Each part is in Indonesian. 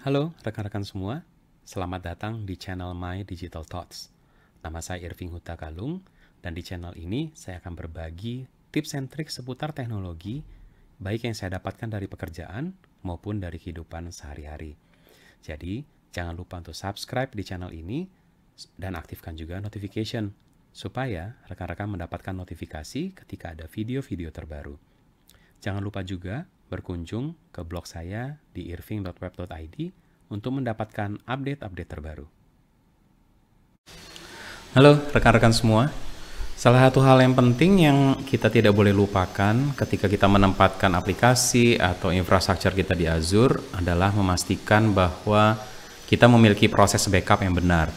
Halo rekan-rekan semua, selamat datang di channel My Digital Thoughts. Nama saya Irving Huta Galung, dan di channel ini saya akan berbagi tips and trik seputar teknologi, baik yang saya dapatkan dari pekerjaan maupun dari kehidupan sehari-hari. Jadi, jangan lupa untuk subscribe di channel ini dan aktifkan juga notification, supaya rekan-rekan mendapatkan notifikasi ketika ada video-video terbaru. Jangan lupa juga berkunjung ke blog saya di irving.web.id untuk mendapatkan update-update terbaru. Halo rekan-rekan semua, salah satu hal yang penting yang kita tidak boleh lupakan ketika kita menempatkan aplikasi atau infrastruktur kita di Azure adalah memastikan bahwa kita memiliki proses backup yang benar.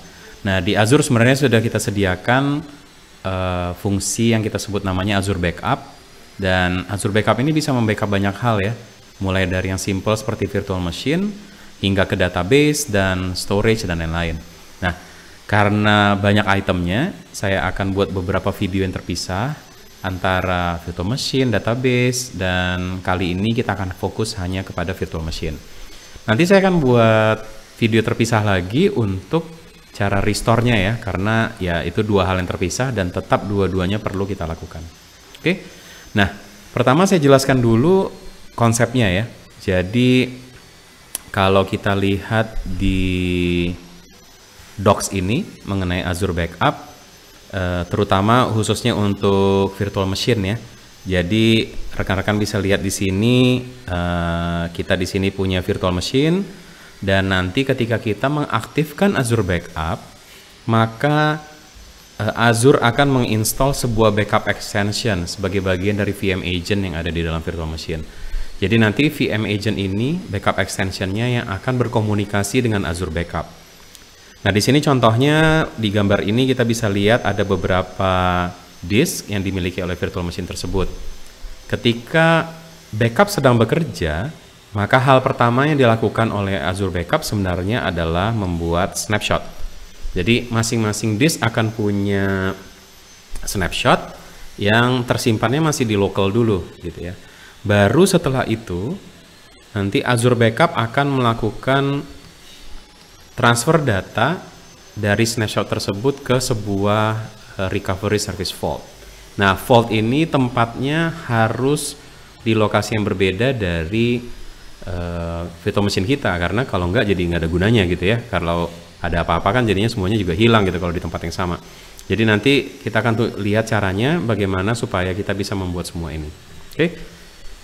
Nah, di Azure sebenarnya sudah kita sediakan fungsi yang kita sebut namanya Azure Backup. Dan Azure Backup ini bisa membackup banyak hal ya, mulai dari yang simple seperti virtual machine, hingga ke database dan storage dan lain-lain. Nah, karena banyak itemnya, saya akan buat beberapa video yang terpisah antara virtual machine, database, dan kali ini kita akan fokus hanya kepada virtual machine. Nanti saya akan buat video terpisah lagi untuk cara restore-nya ya, karena ya itu dua hal yang terpisah dan tetap dua-duanya perlu kita lakukan. Oke? Nah, pertama saya jelaskan dulu konsepnya ya. Jadi, kalau kita lihat di docs ini mengenai Azure Backup, terutama khususnya untuk virtual machine ya. Jadi, rekan-rekan bisa lihat di sini, kita di sini punya virtual machine, dan nanti ketika kita mengaktifkan Azure Backup, maka Azure akan menginstall sebuah backup extension sebagai bagian dari VM Agent yang ada di dalam virtual machine. Jadi nanti VM Agent ini, backup extensionnya yang akan berkomunikasi dengan Azure Backup. Nah, di sini contohnya di gambar ini kita bisa lihat ada beberapa disk yang dimiliki oleh virtual machine tersebut. Ketika backup sedang bekerja, maka hal pertama yang dilakukan oleh Azure Backup sebenarnya adalah membuat snapshot. Jadi masing-masing disk akan punya snapshot yang tersimpannya masih di local dulu gitu ya. Baru setelah itu nanti Azure Backup akan melakukan transfer data dari snapshot tersebut ke sebuah recovery service vault. Nah, vault ini tempatnya harus di lokasi yang berbeda dari virtual machine kita, karena kalau enggak jadi nggak ada gunanya gitu ya. Kalau ada apa-apa kan jadinya semuanya juga hilang gitu kalau di tempat yang sama. Jadi nanti kita akan lihat caranya bagaimana supaya kita bisa membuat semua ini. Oke,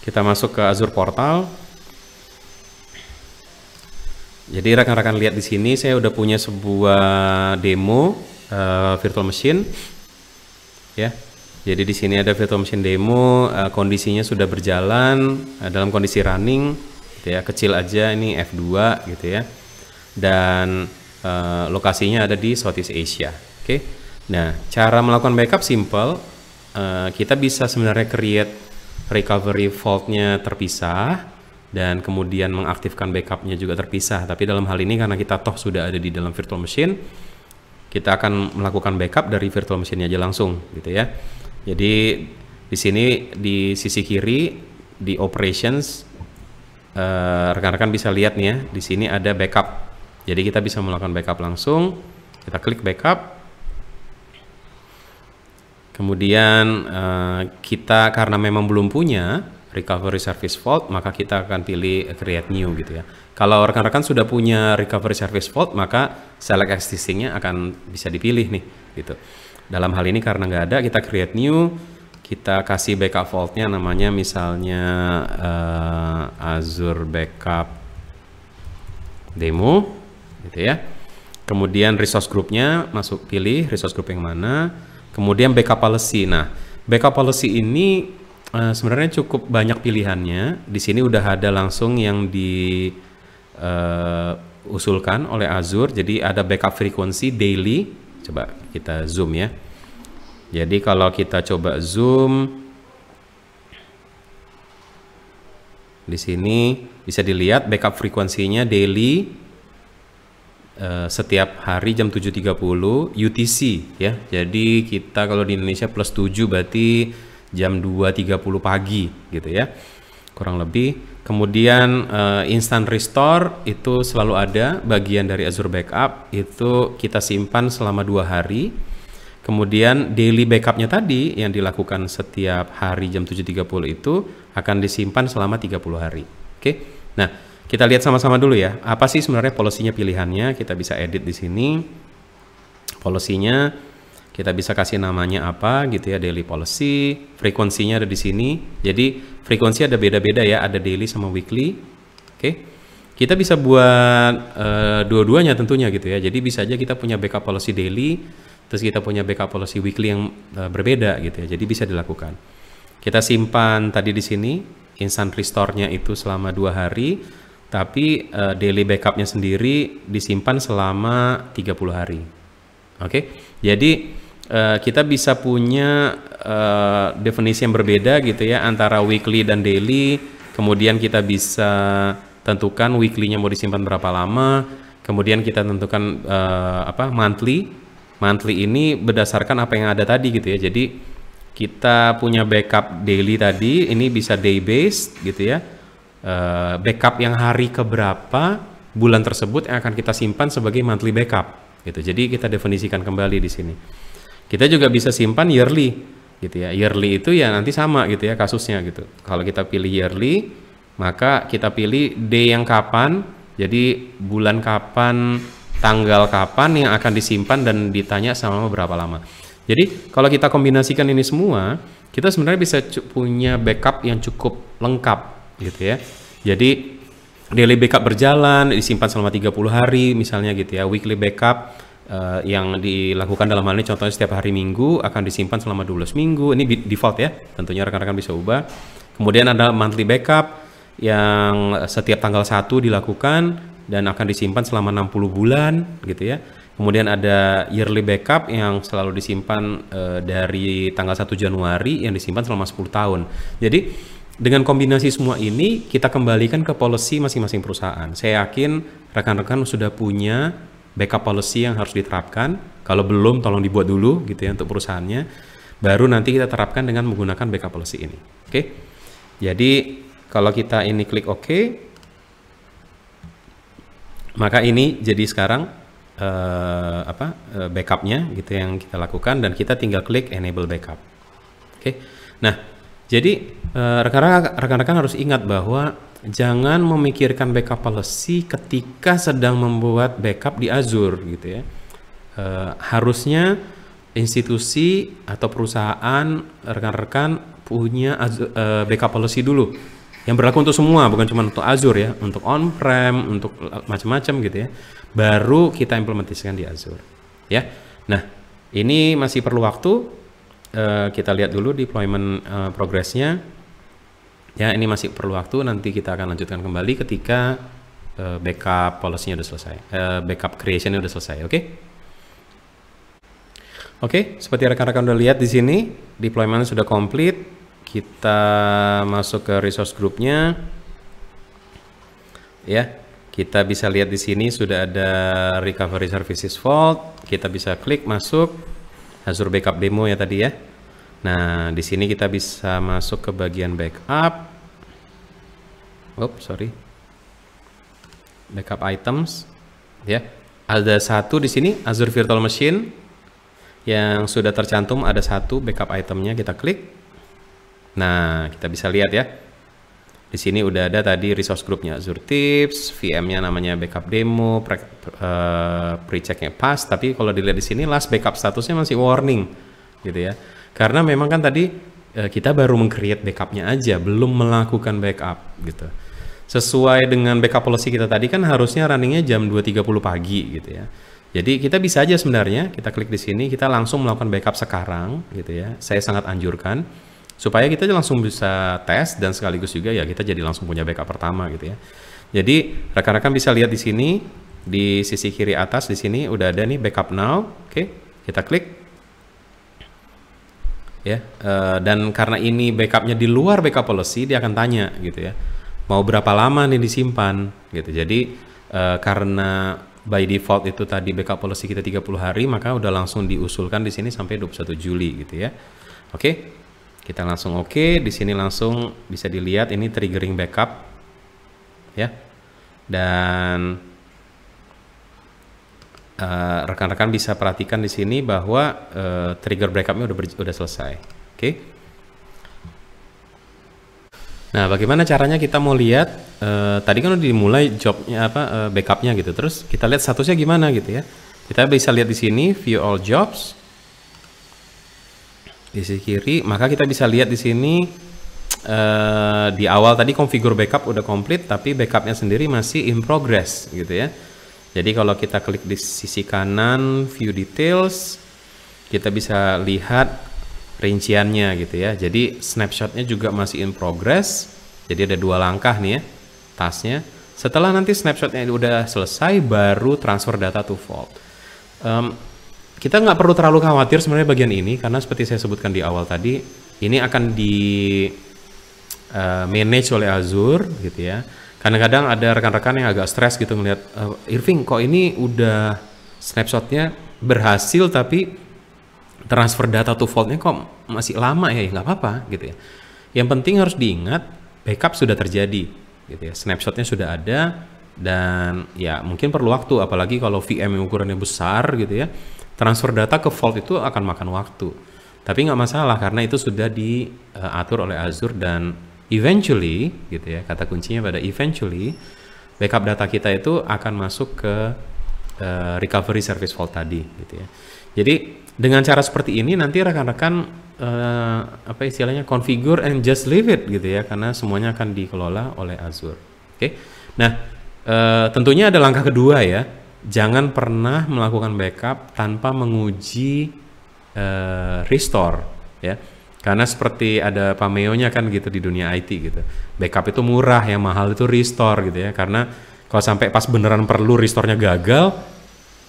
kita masuk ke Azure Portal. Jadi rekan-rekan lihat di sini saya udah punya sebuah demo virtual machine, ya. Jadi di sini ada virtual machine demo, kondisinya sudah berjalan dalam kondisi running, gitu ya. Kecil aja ini F2 gitu ya. Dan lokasinya ada di Southeast Asia. Oke. Nah, cara melakukan backup simple. Kita bisa sebenarnya create recovery vault-nya terpisah dan kemudian mengaktifkan backup-nya juga terpisah. Tapi dalam hal ini karena kita toh sudah ada di dalam virtual machine, kita akan melakukan backup dari virtual machine-nya aja langsung, gitu ya. Jadi di sini di sisi kiri di operations, rekan-rekan bisa lihat nih ya. Di sini ada backup. Jadi kita bisa melakukan backup langsung, kita klik backup, kemudian kita karena memang belum punya recovery service vault, maka kita akan pilih create new gitu ya. Kalau rekan-rekan sudah punya recovery service vault, maka select existing-nya akan bisa dipilih nih gitu. Dalam hal ini karena nggak ada, kita create new, kita kasih backup vault-nya namanya misalnya Azure Backup Demo. Gitu ya. Kemudian resource group-nya masuk, pilih resource group yang mana. Kemudian backup policy. Nah, backup policy ini sebenarnya cukup banyak pilihannya. Di sini udah ada langsung yang diusulkan oleh Azure. Jadi ada backup frequency daily. Coba kita zoom ya. Jadi kalau kita coba zoom, di sini bisa dilihat backup frekuensinya daily. Setiap hari jam 7.30 UTC ya. Jadi kita kalau di Indonesia +7 berarti jam 2.30 pagi gitu ya. Kurang lebih Kemudian instant restore itu selalu ada, bagian dari Azure Backup itu kita simpan selama 2 hari. Kemudian daily backupnya tadi yang dilakukan setiap hari jam 7.30 itu akan disimpan selama 30 hari. Oke. Nah, kita lihat sama-sama dulu ya. Apa sih sebenarnya policy-nya pilihannya? Kita bisa edit di sini. Policy-nya kita bisa kasih namanya apa gitu ya, daily policy, frekuensinya ada di sini. Jadi frekuensi ada beda-beda ya, ada daily sama weekly. Oke. Kita bisa buat dua-duanya tentunya gitu ya. Jadi bisa aja kita punya backup policy daily, terus kita punya backup policy weekly yang berbeda gitu ya. Jadi bisa dilakukan. Kita simpan tadi di sini instant restore-nya itu selama 2 hari, tapi daily backup-nya sendiri disimpan selama 30 hari. Oke, jadi kita bisa punya definisi yang berbeda gitu ya antara weekly dan daily. Kemudian kita bisa tentukan weekly-nya mau disimpan berapa lama. Kemudian kita tentukan monthly. Monthly ini berdasarkan apa yang ada tadi gitu ya. Jadi kita punya backup daily tadi, ini bisa day based gitu ya. Backup yang hari keberapa bulan tersebut yang akan kita simpan sebagai monthly backup gitu. Jadi kita definisikan kembali di sini. Kita juga bisa simpan yearly gitu ya. Yearly itu ya nanti sama gitu ya kasusnya gitu. Kalau kita pilih yearly, maka kita pilih day yang kapan, jadi bulan kapan, tanggal kapan yang akan disimpan dan ditanya selama berapa lama. Jadi kalau kita kombinasikan ini semua, kita sebenarnya bisa punya backup yang cukup lengkap gitu ya. Jadi daily backup berjalan, disimpan selama 30 hari misalnya gitu ya. Weekly backup yang dilakukan dalam hal ini contohnya setiap hari Minggu akan disimpan selama 12 minggu. Ini default ya, tentunya rekan-rekan bisa ubah. Kemudian ada monthly backup yang setiap tanggal 1 dilakukan dan akan disimpan selama 60 bulan gitu ya. Kemudian ada yearly backup yang selalu disimpan dari tanggal 1 Januari yang disimpan selama 10 tahun. Jadi dengan kombinasi semua ini kita kembalikan ke policy masing-masing perusahaan. Saya yakin rekan-rekan sudah punya backup policy yang harus diterapkan. Kalau belum tolong dibuat dulu gitu ya untuk perusahaannya. Baru nanti kita terapkan dengan menggunakan backup policy ini. Oke. Jadi kalau kita ini klik OK, maka ini jadi sekarang backupnya gitu yang kita lakukan dan kita tinggal klik enable backup. Oke. Nah, jadi rekan-rekan harus ingat bahwa jangan memikirkan backup policy ketika sedang membuat backup di Azure gitu ya. Harusnya institusi atau perusahaan rekan-rekan punya backup policy dulu yang berlaku untuk semua, bukan cuma untuk Azure ya, untuk on-prem, untuk macam-macam gitu ya. Baru kita implementasikan di Azure ya. Nah, ini masih perlu waktu. Kita lihat dulu deployment progress-nya ya. Ini masih perlu waktu, nanti kita akan lanjutkan kembali ketika backup policy-nya udah selesai, backup creation-nya udah selesai. Oke, seperti rekan-rekan udah lihat di sini deployment sudah complete. Kita masuk ke resource group-nya ya. Kita bisa lihat di sini sudah ada recovery services vault. Kita bisa klik masuk Azure Backup Demo ya tadi ya. Nah, di sini kita bisa masuk ke bagian backup. Backup items ya. Ada satu di sini Azure Virtual Machine yang sudah tercantum, ada satu backup itemnya, kita klik. Nah, kita bisa lihat ya. Di sini udah ada tadi resource groupnya Azure Tips, VM-nya namanya backup demo, pre-check-nya pas, tapi kalau dilihat di sini last backup statusnya masih warning gitu ya. Karena memang kan tadi kita baru meng-create backup-nya aja, belum melakukan backup gitu. Sesuai dengan backup policy kita tadi kan harusnya runningnya jam 2.30 pagi gitu ya. Jadi kita bisa aja sebenarnya, kita klik di sini, kita langsung melakukan backup sekarang gitu ya. Saya sangat anjurkan supaya kita langsung bisa tes dan sekaligus juga ya kita jadi langsung punya backup pertama gitu ya. Jadi rekan-rekan bisa lihat di sini di sisi kiri atas di sini udah ada nih backup now. Oke, kita klik ya. Dan karena ini backupnya di luar backup policy, dia akan tanya gitu ya, mau berapa lama nih disimpan gitu. Jadi karena by default itu tadi backup policy kita 30 hari, maka udah langsung diusulkan di sini sampai 21 Juli gitu ya. Oke. Kita langsung oke, di sini langsung bisa dilihat ini triggering backup ya. Dan rekan-rekan bisa perhatikan di sini bahwa trigger breakupnya udah selesai. Oke. Nah, bagaimana caranya kita mau lihat tadi kan udah dimulai jobnya backupnya gitu. Terus kita lihat statusnya gimana gitu ya. Kita bisa lihat di sini view all jobs di sisi kiri. Maka kita bisa lihat di sini di awal tadi configure backup udah komplit, tapi backupnya sendiri masih in progress gitu ya. Jadi kalau kita klik di sisi kanan view details, kita bisa lihat rinciannya gitu ya. Jadi snapshotnya juga masih in progress. Jadi ada 2 langkah nih ya tasnya. Setelah nanti snapshotnya udah selesai, baru transfer data to vault. Kita nggak perlu terlalu khawatir sebenarnya bagian ini, karena seperti saya sebutkan di awal tadi, ini akan di manage oleh Azure gitu ya. Kadang-kadang ada rekan-rekan yang agak stres gitu ngelihat, Irving kok ini udah snapshotnya berhasil tapi transfer data to vault-nya kok masih lama ya? Nggak apa-apa gitu ya. Yang penting harus diingat backup sudah terjadi gitu ya, snapshotnya sudah ada, dan ya mungkin perlu waktu, apalagi kalau VM yang ukurannya besar gitu ya, transfer data ke vault itu akan makan waktu. Tapi nggak masalah karena itu sudah diatur oleh Azure, dan eventually gitu ya, kata kuncinya pada eventually, backup data kita itu akan masuk ke recovery service vault tadi gitu ya. Jadi dengan cara seperti ini nanti rekan-rekan apa istilahnya configure and just leave it gitu ya, karena semuanya akan dikelola oleh Azure. Oke. Nah, tentunya ada langkah kedua ya. Jangan pernah melakukan backup tanpa menguji restore ya. Karena seperti ada pameo-nya kan gitu di dunia IT gitu. Backup itu murah, yang mahal itu restore gitu ya. Karena kalau sampai pas beneran perlu restore-nya gagal,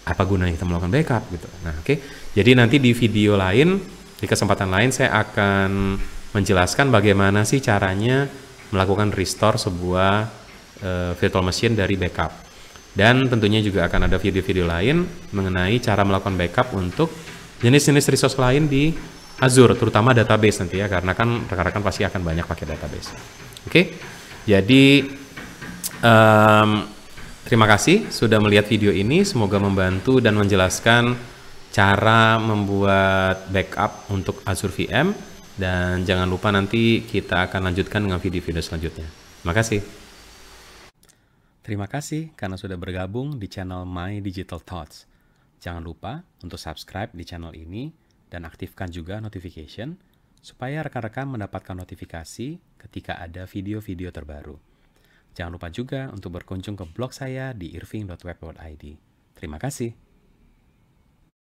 apa gunanya kita melakukan backup gitu. Nah, oke. Jadi nanti di video lain, di kesempatan lain saya akan menjelaskan bagaimana sih caranya melakukan restore sebuah virtual machine dari backup. Dan tentunya juga akan ada video-video lain mengenai cara melakukan backup untuk jenis-jenis resource lain di Azure, terutama database nanti ya, karena kan rekan-rekan pasti akan banyak pakai database. Oke, jadi terima kasih sudah melihat video ini, semoga membantu dan menjelaskan cara membuat backup untuk Azure VM, dan jangan lupa nanti kita akan lanjutkan dengan video-video selanjutnya. Terima kasih. Terima kasih karena sudah bergabung di channel My Digital Thoughts. Jangan lupa untuk subscribe di channel ini dan aktifkan juga notification supaya rekan-rekan mendapatkan notifikasi ketika ada video-video terbaru. Jangan lupa juga untuk berkunjung ke blog saya di irving.web.id. Terima kasih.